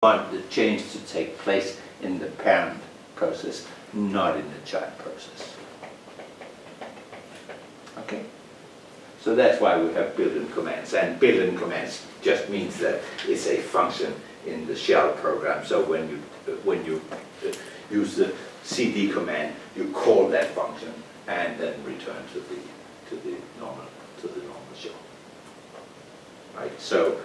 want the change to take place in the parent process, not in the child process. Okay? So that's why we have built-in commands. And built-in commands just means that it's a function in the shell program. So when you use the cd command, you call that function and then return to the normal shell. Right? So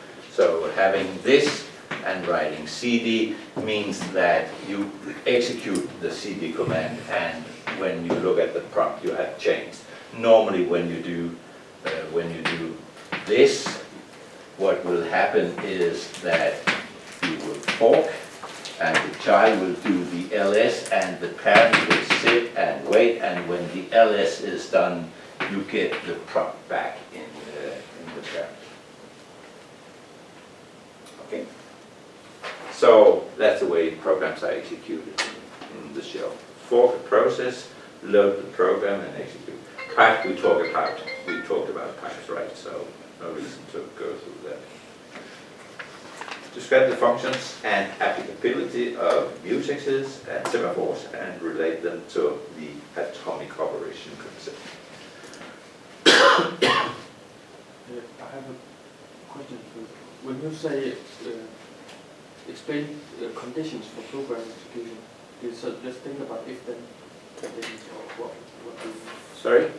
having this and writing cd means that you execute the cd command, and when you look at the prompt, you have changed. Normally, when you do this, what will happen is that you will fork, and the child will do the ls, and the parent will sit and wait, and when the ls is done, you get the prompt back in the parent. Okay? So that's the way programs are executed in the shell. Fork the process, load the program, and execute. Pipe we talked about pipes, right? So no reason to go through that. Describe the functions and applicability of mutexes and semaphores and relate them to the atomic operation concept. I have a question. When you say explain conditions for program execution, do you just think about if-then conditions, or what do you mean? Sorry?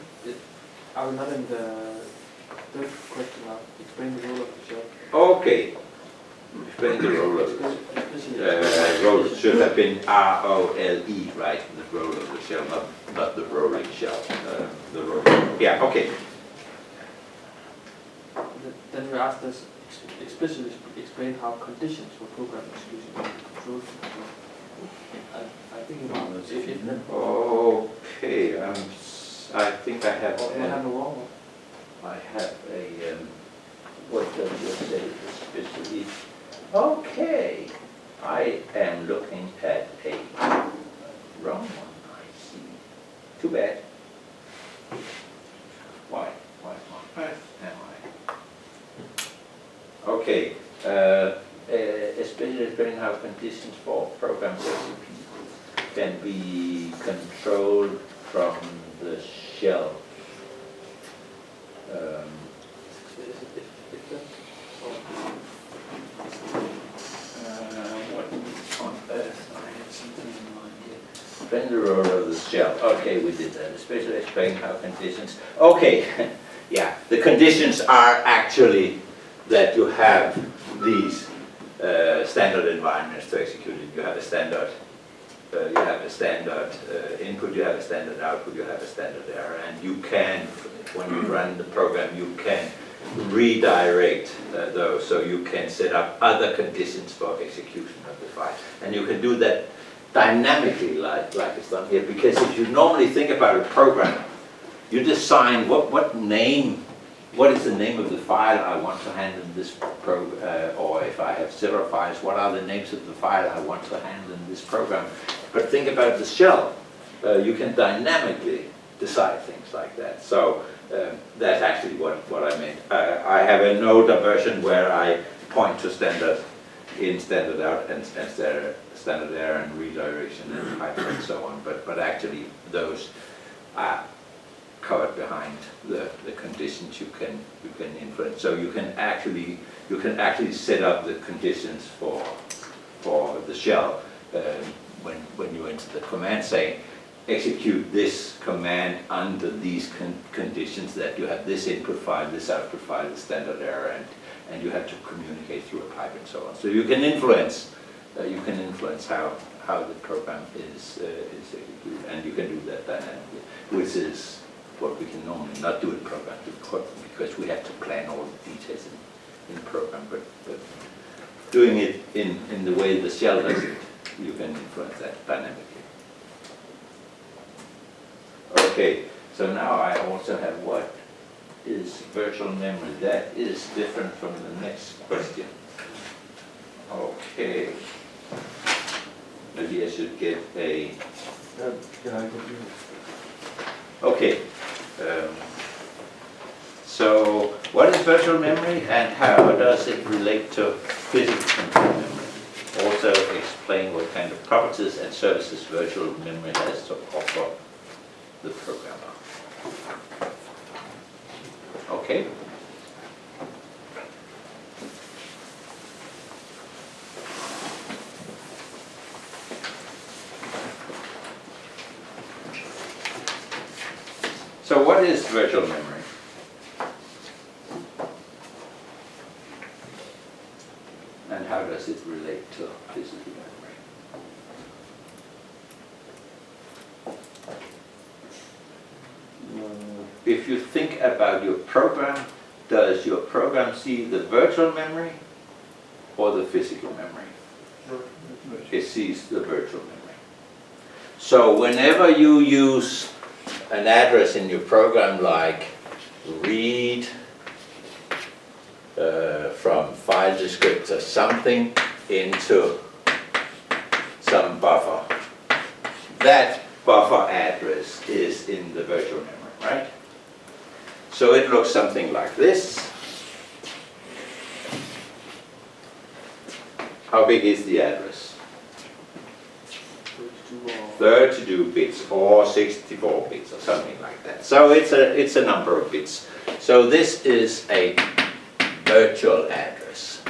Are we not in the third question now? Explain the role of the shell. Okay. Explain the role of the role should have been R-O-L-E, right? The role of the shell, not the rolling shell. The rolling. Yeah, okay. Then we asked us explicitly explain how conditions for program execution are controlled. I think about if-then. Okay, I think I have. Or do I have a wrong one? I have a. What does it say especially? Okay, I am looking at a wrong one. I see. Too bad. Why on earth am I? Okay, especially explaining how conditions for program execution can be controlled from the shell. What on earth? I had something in mind here. Explain the role of the shell. Okay, we did that. Especially explain how conditions. Okay, yeah. The conditions are actually that you have these standard environments to execute it. You have a standard. You have a standard input, you have a standard output, you have a standard error, and you can, when you run the program, you can redirect those, so you can set up other conditions for execution of the file. And you can do that dynamically, like it's done here, because if you normally think about a program, you decide what is the name of the file I want to handle in this program, or if I have several files, what are the names of the file I want to handle in this program. But think about the shell. You can dynamically decide things like that. So that's actually what I meant. I have a node version where I point to standard in, standard out, and standard error and redirection and pipe and so on. But actually those are covered behind the conditions you can influence. So you can actually set up the conditions for the shell when you enter the command saying execute this command under these conditions, that you have this input file, this output file, the standard error, and you have to communicate through a pipe and so on. So you can influence how the program is executed, and you can do that dynamically, which is what we can normally not do in program because we have to plan all the details in program, but doing it in the way the shell does it, you can influence that dynamically. Okay, so now I also have what is virtual memory. That is different from the next question. Okay, maybe I should get a. Okay. So, what is virtual memory and how does it relate to physical memory? Or also explain what kind of properties and services virtual memory has to offer the programmer. Okay? So what is virtual memory? And how does it relate to physical memory? If you think about your program, does your program see the virtual memory or the physical memory? It sees the virtual memory. So whenever you use an address in your program like read from file descriptor something into some buffer, that buffer address is in the virtual memory, right? So it looks something like this. How big is the address? 32 bits or 64 bits or something like that. So it's a number of bits. So this is a virtual address.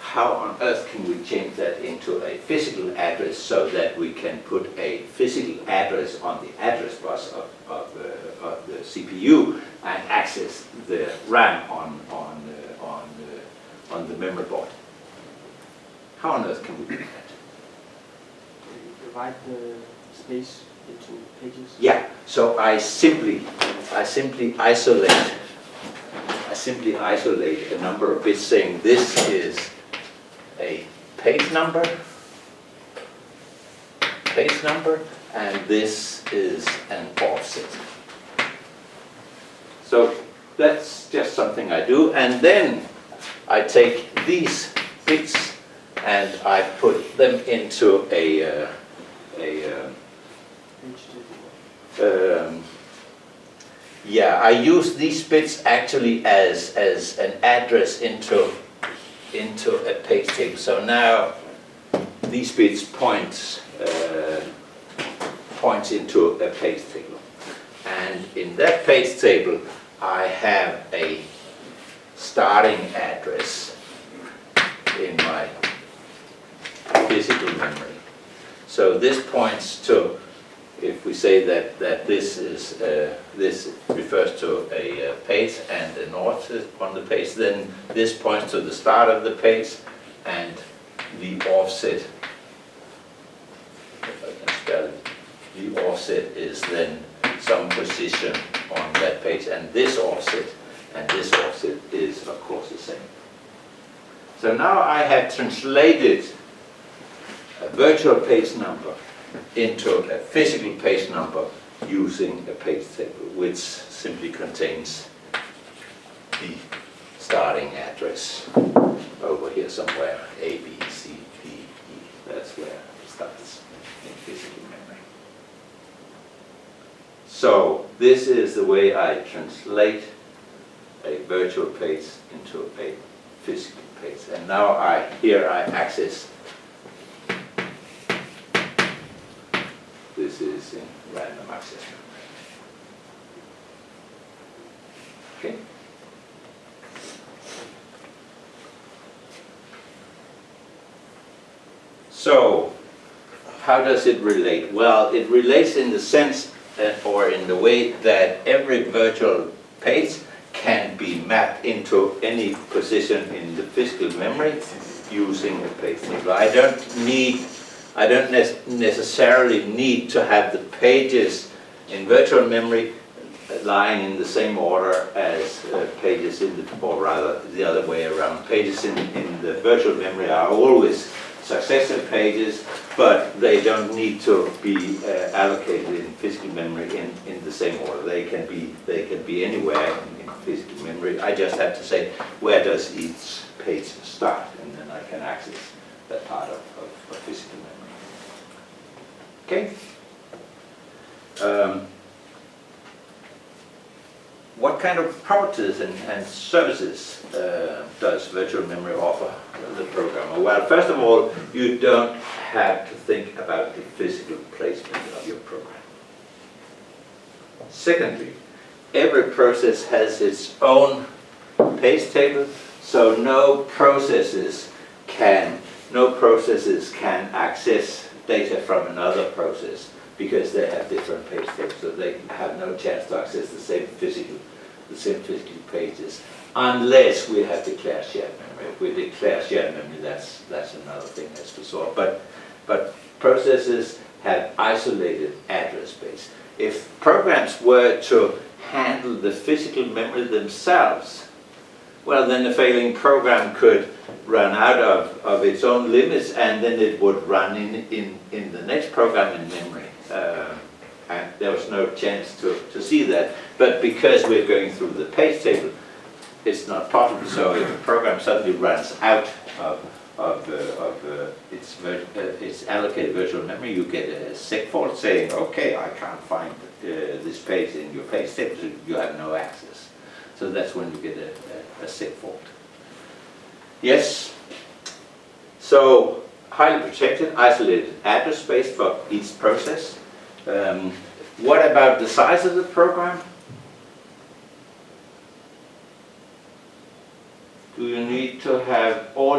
How on earth can we change that into a physical address so that we can put a physical address on the address bus of the CPU and access the RAM on the memory board? How on earth can we do that? Divide the space into pages. Yeah, so I simply isolate a number of bits saying this is a page number, and this is an offset. So that's just something I do, and then I take these bits and I put them into yeah, I use these bits actually as an address into a page table. So now these bits points into a page table, and in that page table I have a starting address in my physical memory. So this points to, if we say that this is this refers to a page and an offset on the page, then this points to the start of the page, and the offset, if I can spell it, the offset is then some position on that page, and this offset is of course the same. So now I have translated a virtual page number into a physical page number using a page table, which simply contains the starting address over here somewhere, A, B, C, D, E. That's where it starts in physical memory. So this is the way I translate a virtual page into a physical page. And now here I access. This is in random access memory. Okay. So, how does it relate? Well, it relates in the sense or in the way that every virtual page can be mapped into any position in the physical memory using a page table. I don't necessarily need to have the pages in virtual memory lying in the same order as pages in the, or rather the other way around. Pages in the virtual memory are always successive pages, but they don't need to be allocated in physical memory in the same order. They can be anywhere in physical memory. I just have to say, where does each page start? And then I can access that part of physical memory. Okay? What kind of properties and services does virtual memory offer the programmer? Well, first of all, you don't have to think about the physical placement of your program. Secondly, every process has its own page table, so no processes can access data from another process because they have different page tables, so they have no chance to access the same physical pages, unless we have declared shared memory. If we declare shared memory, that's another thing that's to solve. But processes have isolated address space. If programs were to handle the physical memory themselves, well, then the failing program could run out of its own limits, and then it would run in the next program in memory. And there was no chance to see that. But because we're going through the page table, it's not possible. So if a program suddenly runs out of its allocated virtual memory, you get a seg fault saying, okay, I can't find this page in your page table, so you have no access. So that's when you get a seg fault. Yes. So highly protected, isolated address space for each process. What about the size of the program? Do you need to have all